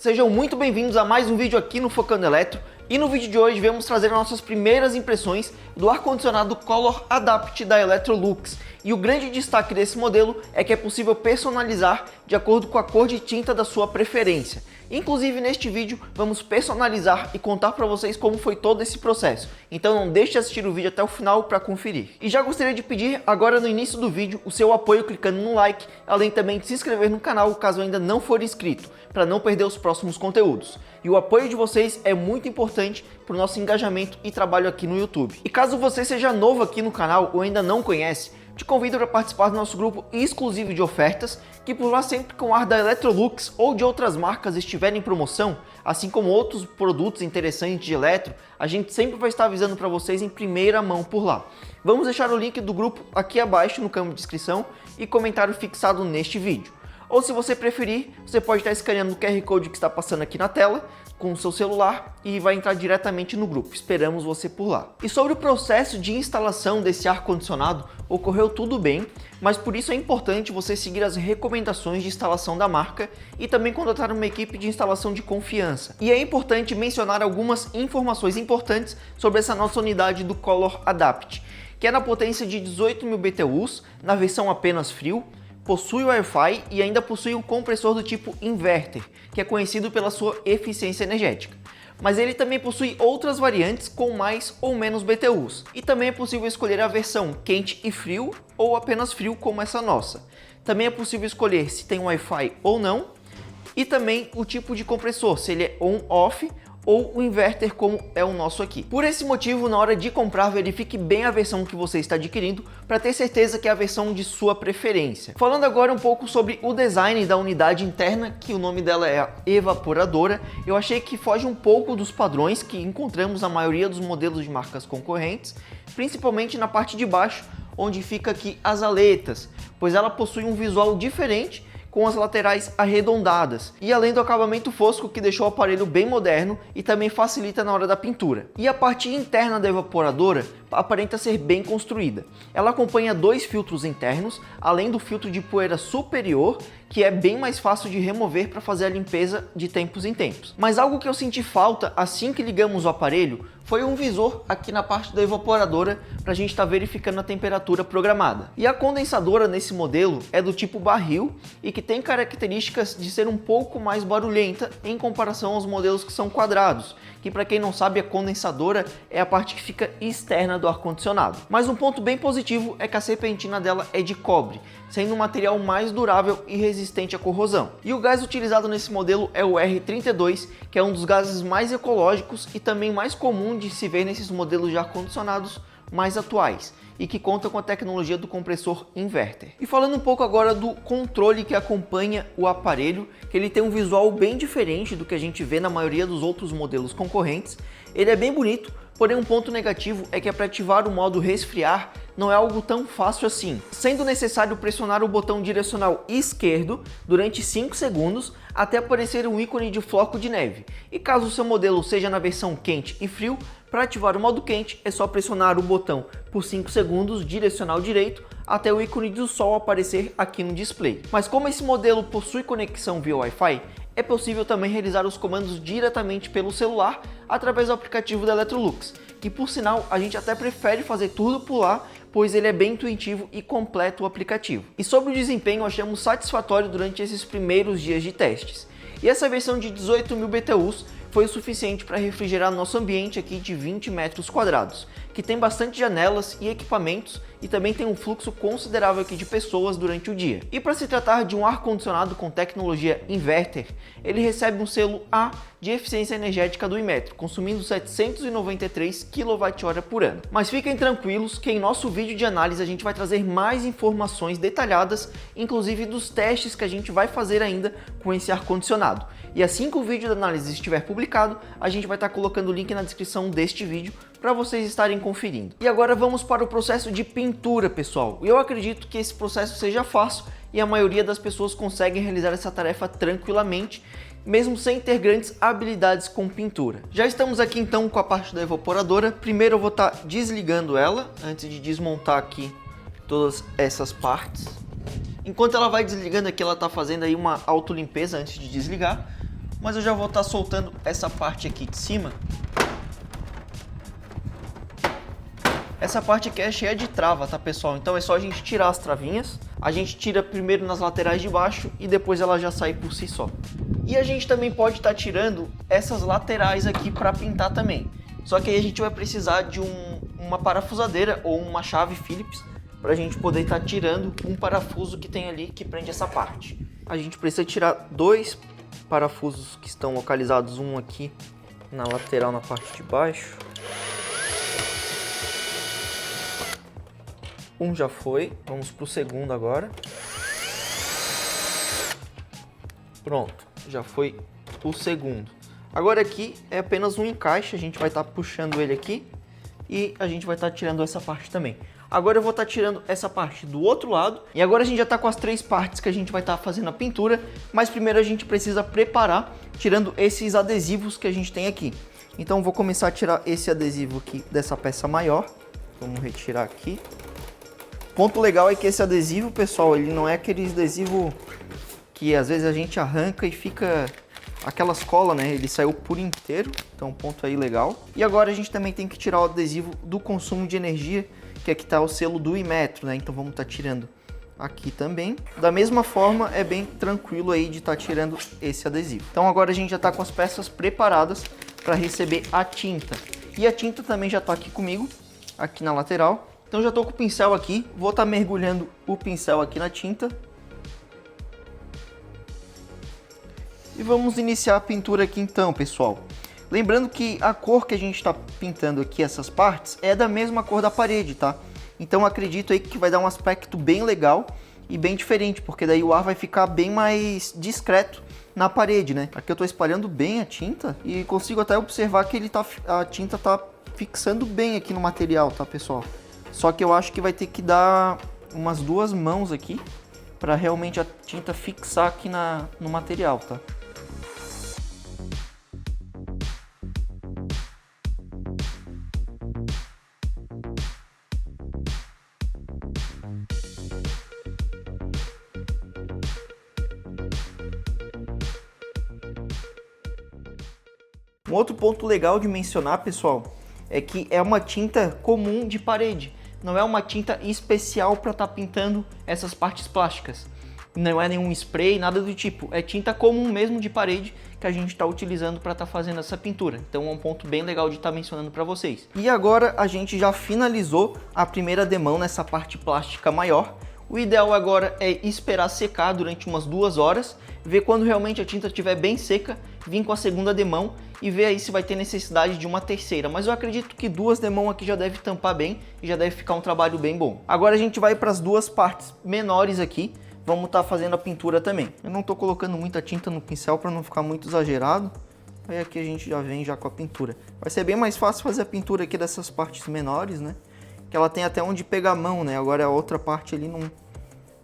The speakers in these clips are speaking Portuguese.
Sejam muito bem-vindos a mais um vídeo aqui no Focando Eletro. E no vídeo de hoje vamos trazer nossas primeiras impressões do ar-condicionado Color Adapt da Electrolux. E o grande destaque desse modelo é que é possível personalizar de acordo com a cor de tinta da sua preferência. Inclusive neste vídeo vamos personalizar e contar para vocês como foi todo esse processo. Então não deixe de assistir o vídeo até o final para conferir. E já gostaria de pedir agora no início do vídeo o seu apoio clicando no like, além também de se inscrever no canal caso ainda não for inscrito, para não perder os próximos conteúdos. E o apoio de vocês é muito importante para o nosso engajamento e trabalho aqui no YouTube. E caso você seja novo aqui no canal ou ainda não conhece, te convido para participar do nosso grupo exclusivo de ofertas, que por lá sempre que o ar da Electrolux ou de outras marcas estiverem em promoção, assim como outros produtos interessantes de eletro, a gente sempre vai estar avisando para vocês em primeira mão por lá. Vamos deixar o link do grupo aqui abaixo no campo de descrição e comentário fixado neste vídeo. Ou se você preferir, você pode estar escaneando o QR Code que está passando aqui na tela com o seu celular e vai entrar diretamente no grupo. Esperamos você por lá. E sobre o processo de instalação desse ar-condicionado, ocorreu tudo bem, mas por isso é importante você seguir as recomendações de instalação da marca e também contratar uma equipe de instalação de confiança. E é importante mencionar algumas informações importantes sobre essa nossa unidade do Color Adapt, que é na potência de 18.000 BTUs, na versão apenas frio, possui Wi-Fi e ainda possui um compressor do tipo inverter, que é conhecido pela sua eficiência energética. Mas ele também possui outras variantes com mais ou menos BTUs. E também é possível escolher a versão quente e frio ou apenas frio como essa nossa. Também é possível escolher se tem Wi-Fi ou não e também o tipo de compressor, se ele é on-off ou o inverter como é o nosso aqui. Por esse motivo, na hora de comprar, verifique bem a versão que você está adquirindo para ter certeza que é a versão de sua preferência. Falando agora um pouco sobre o design da unidade interna, que o nome dela é a evaporadora, eu achei que foge um pouco dos padrões que encontramos na maioria dos modelos de marcas concorrentes, principalmente na parte de baixo, onde fica aqui as aletas, pois ela possui um visual diferente com as laterais arredondadas, e além do acabamento fosco que deixou o aparelho bem moderno e também facilita na hora da pintura. E a parte interna da evaporadora aparenta ser bem construída. Ela acompanha dois filtros internos, além do filtro de poeira superior, que é bem mais fácil de remover para fazer a limpeza de tempos em tempos. Mas algo que eu senti falta assim que ligamos o aparelho foi um visor aqui na parte da evaporadora para a gente estar verificando a temperatura programada. E a condensadora nesse modelo é do tipo barril e que tem características de ser um pouco mais barulhenta em comparação aos modelos que são quadrados, que para quem não sabe a condensadora é a parte que fica externa do ar-condicionado. Mas um ponto bem positivo é que a serpentina dela é de cobre, sendo um material mais durável e resistente à corrosão. E o gás utilizado nesse modelo é o R32, que é um dos gases mais ecológicos e também mais comum de se ver nesses modelos de ar-condicionados mais atuais e que conta com a tecnologia do compressor inverter. E falando um pouco agora do controle que acompanha o aparelho, que ele tem um visual bem diferente do que a gente vê na maioria dos outros modelos concorrentes. Ele é bem bonito, porém um ponto negativo é que para ativar o modo resfriar não é algo tão fácil assim, sendo necessário pressionar o botão direcional esquerdo durante 5 segundos até aparecer um ícone de floco de neve. E caso o seu modelo seja na versão quente e frio, para ativar o modo quente é só pressionar o botão por 5 segundos direcional direito até o ícone do sol aparecer aqui no display. Mas como esse modelo possui conexão via Wi-Fi, é possível também realizar os comandos diretamente pelo celular através do aplicativo da Electrolux, que por sinal a gente até prefere fazer tudo por lá, pois ele é bem intuitivo e completo o aplicativo. E sobre o desempenho, achamos satisfatório durante esses primeiros dias de testes. E essa versão de 18.000 BTUs foi o suficiente para refrigerar nosso ambiente aqui de 20 metros quadrados, que tem bastante janelas e equipamentos e também tem um fluxo considerável aqui de pessoas durante o dia. E para se tratar de um ar-condicionado com tecnologia inverter, ele recebe um selo A de eficiência energética do Inmetro, consumindo 793 kWh por ano. Mas fiquem tranquilos que em nosso vídeo de análise a gente vai trazer mais informações detalhadas, inclusive dos testes que a gente vai fazer ainda com esse ar-condicionado. E assim que o vídeo da análise estiver publicado, a gente vai estar colocando o link na descrição deste vídeo para vocês estarem conferindo. E agora vamos para o processo de pintura, pessoal. Eu acredito que esse processo seja fácil e a maioria das pessoas conseguem realizar essa tarefa tranquilamente, mesmo sem ter grandes habilidades com pintura. Já estamos aqui então com a parte da evaporadora. Primeiro eu vou estar desligando ela, antes de desmontar aqui todas essas partes. Enquanto ela vai desligando aqui, ela está fazendo aí uma autolimpeza antes de desligar. mas eu já vou estar soltando essa parte aqui de cima. Essa parte aqui é cheia de trava, tá, pessoal? Então é só a gente tirar as travinhas. A gente tira primeiro nas laterais de baixo e depois ela já sai por si só. E a gente também pode estar tirando essas laterais aqui para pintar também. Só que aí a gente vai precisar de uma parafusadeira ou uma chave Phillips para a gente poder estar tirando um parafuso que tem ali que prende essa parte. A gente precisa tirar 2 parafusos que estão localizados, um aqui na lateral na parte de baixo. Um já foi, vamos para o segundo agora. Pronto, já foi o segundo. Agora aqui é apenas um encaixe, a gente vai estar puxando ele aqui e a gente vai estar tirando essa parte também. Agora eu vou estar tirando essa parte do outro lado e agora a gente já está com as 3 partes que a gente vai estar fazendo a pintura, mas primeiro a gente precisa preparar tirando esses adesivos que a gente tem aqui. Então vou começar a tirar esse adesivo aqui dessa peça maior, vamos retirar aqui. Ponto legal é que esse adesivo, pessoal, ele não é aquele adesivo que às vezes a gente arranca e fica aquelas colas, né? Ele saiu por inteiro, então ponto aí legal. E agora a gente também tem que tirar o adesivo do consumo de energia, que aqui tá o selo do Inmetro, né? Então vamos estar tirando aqui também. Da mesma forma, é bem tranquilo aí de estar tirando esse adesivo. Então agora a gente já tá com as peças preparadas para receber a tinta. E a tinta também já tá aqui comigo, aqui na lateral. Então já estou com o pincel aqui, vou estar mergulhando o pincel aqui na tinta. E vamos iniciar a pintura aqui então, pessoal. Lembrando que a cor que a gente está pintando aqui, essas partes, é da mesma cor da parede, tá? Então acredito aí que vai dar um aspecto bem legal e bem diferente, porque daí o ar vai ficar bem mais discreto na parede, né? Aqui eu estou espalhando bem a tinta e consigo até observar que a tinta está fixando bem aqui no material, tá, pessoal? Só que eu acho que vai ter que dar umas 2 mãos aqui para realmente a tinta fixar aqui no material, tá? Um outro ponto legal de mencionar, pessoal, é que é uma tinta comum de parede. Não é uma tinta especial para estar pintando essas partes plásticas. Não é nenhum spray, nada do tipo. É tinta comum mesmo de parede que a gente está utilizando para estar fazendo essa pintura. Então é um ponto bem legal de estar mencionando para vocês. E agora a gente já finalizou a primeira demão nessa parte plástica maior. O ideal agora é esperar secar durante umas 2 horas, ver quando realmente a tinta estiver bem seca, vir com a segunda demão e ver aí se vai ter necessidade de uma terceira. Mas eu acredito que 2 demãos aqui já deve tampar bem e já deve ficar um trabalho bem bom. Agora a gente vai para as 2 partes menores aqui, vamos estar fazendo a pintura também. Eu não estou colocando muita tinta no pincel para não ficar muito exagerado. Aí aqui a gente já vem já com a pintura. Vai ser bem mais fácil fazer a pintura aqui dessas partes menores, né? Que ela tem até onde pegar a mão, né? Agora a outra parte ali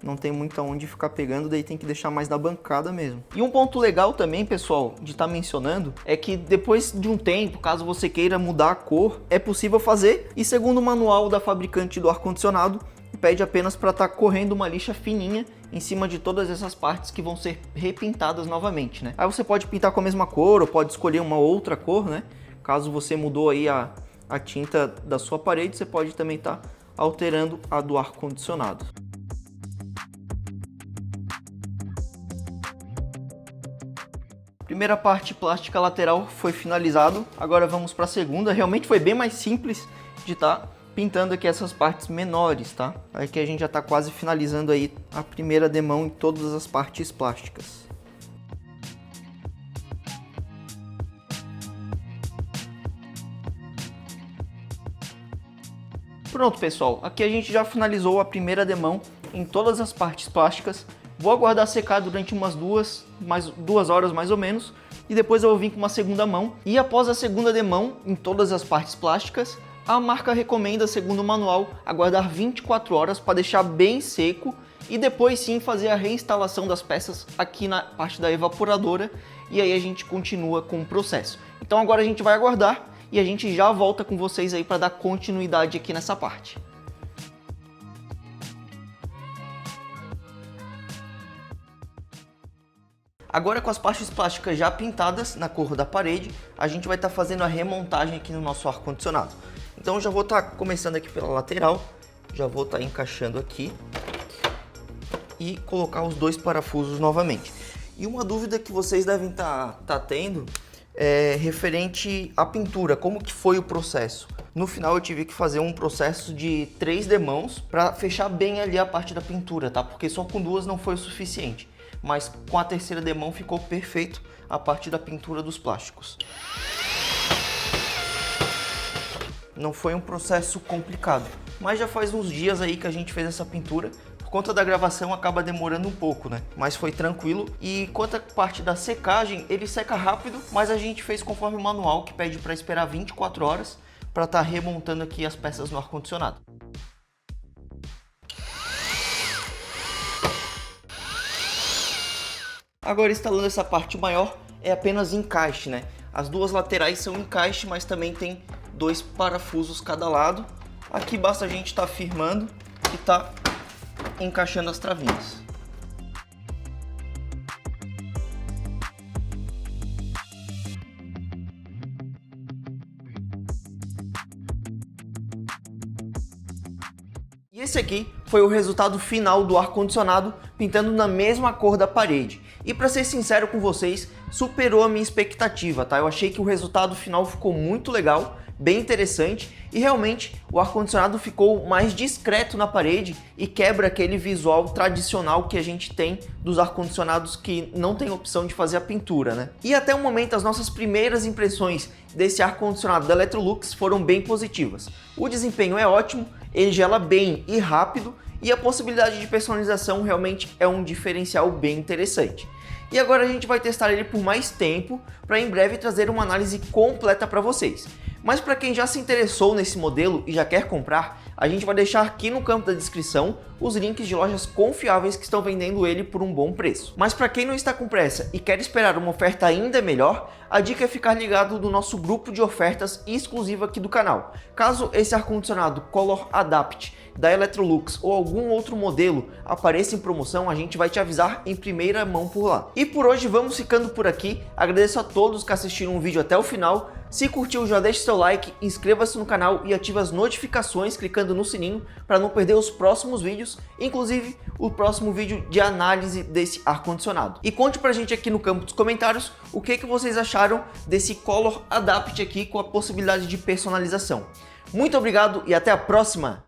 não tem muito aonde ficar pegando, daí tem que deixar mais na bancada mesmo. E um ponto legal também, pessoal, de estar mencionando, é que depois de um tempo, caso você queira mudar a cor, é possível fazer. E segundo o manual da fabricante do ar-condicionado, pede apenas para estar correndo uma lixa fininha em cima de todas essas partes que vão ser repintadas novamente, né? Aí você pode pintar com a mesma cor ou pode escolher uma outra cor, né? Caso você mudou aí a tinta da sua parede, você pode também estar alterando a do ar-condicionado. Primeira parte plástica lateral foi finalizado, agora vamos para a segunda. Realmente foi bem mais simples de estar pintando aqui essas partes menores, tá? Aqui a gente já está quase finalizando aí a primeira demão em todas as partes plásticas. Pronto, pessoal, aqui a gente já finalizou a primeira demão em todas as partes plásticas. Vou aguardar secar durante umas 2 horas mais ou menos e depois eu vou vir com uma segunda mão. E após a segunda demão em todas as partes plásticas, a marca recomenda, segundo o manual, aguardar 24 horas para deixar bem seco e depois sim fazer a reinstalação das peças aqui na parte da evaporadora e aí a gente continua com o processo. Então agora a gente vai aguardar e a gente já volta com vocês aí para dar continuidade aqui nessa parte. Agora, com as partes plásticas já pintadas na cor da parede, a gente vai estar fazendo a remontagem aqui no nosso ar-condicionado. Então eu já vou estar começando aqui pela lateral, já vou estar encaixando aqui e colocar os dois parafusos novamente. E uma dúvida que vocês devem estar tendo é referente à pintura, como que foi o processo? No final eu tive que fazer um processo de 3 demãos para fechar bem ali a parte da pintura, tá? Porque só com 2 não foi o suficiente, mas com a terceira demão ficou perfeito a parte da pintura dos plásticos. Não foi um processo complicado, mas já faz uns dias aí que a gente fez essa pintura. Por conta da gravação acaba demorando um pouco, né? Mas foi tranquilo. E quanto à parte da secagem, ele seca rápido, mas a gente fez conforme o manual, que pede para esperar 24 horas para estar remontando aqui as peças no ar-condicionado. Agora, instalando essa parte maior, é apenas encaixe, né? As duas laterais são encaixe, mas também tem 2 parafusos cada lado. Aqui basta a gente estar firmando e tá encaixando as travinhas. E esse aqui foi o resultado final do ar-condicionado, pintando na mesma cor da parede. E para ser sincero com vocês, superou a minha expectativa, tá? Eu achei que o resultado final ficou muito legal, bem interessante, e realmente o ar-condicionado ficou mais discreto na parede e quebra aquele visual tradicional que a gente tem dos ar-condicionados que não tem opção de fazer a pintura, né? E até o momento as nossas primeiras impressões desse ar-condicionado da Electrolux foram bem positivas. O desempenho é ótimo, ele gela bem e rápido, e a possibilidade de personalização realmente é um diferencial bem interessante. E agora a gente vai testar ele por mais tempo, para em breve trazer uma análise completa para vocês. Mas para quem já se interessou nesse modelo e já quer comprar, a gente vai deixar aqui no campo da descrição os links de lojas confiáveis que estão vendendo ele por um bom preço. Mas para quem não está com pressa e quer esperar uma oferta ainda melhor, a dica é ficar ligado no nosso grupo de ofertas exclusivo aqui do canal. Caso esse ar-condicionado Color Adapt da Electrolux ou algum outro modelo apareça em promoção, a gente vai te avisar em primeira mão por lá. E por hoje vamos ficando por aqui. Agradeço a todos que assistiram o vídeo até o final. Se curtiu, já deixe seu like, inscreva-se no canal e ative as notificações clicando no sininho para não perder os próximos vídeos, inclusive o próximo vídeo de análise desse ar-condicionado. E conte pra gente aqui no campo dos comentários o que vocês acharam desse Color Adapt aqui com a possibilidade de personalização. Muito obrigado e até a próxima!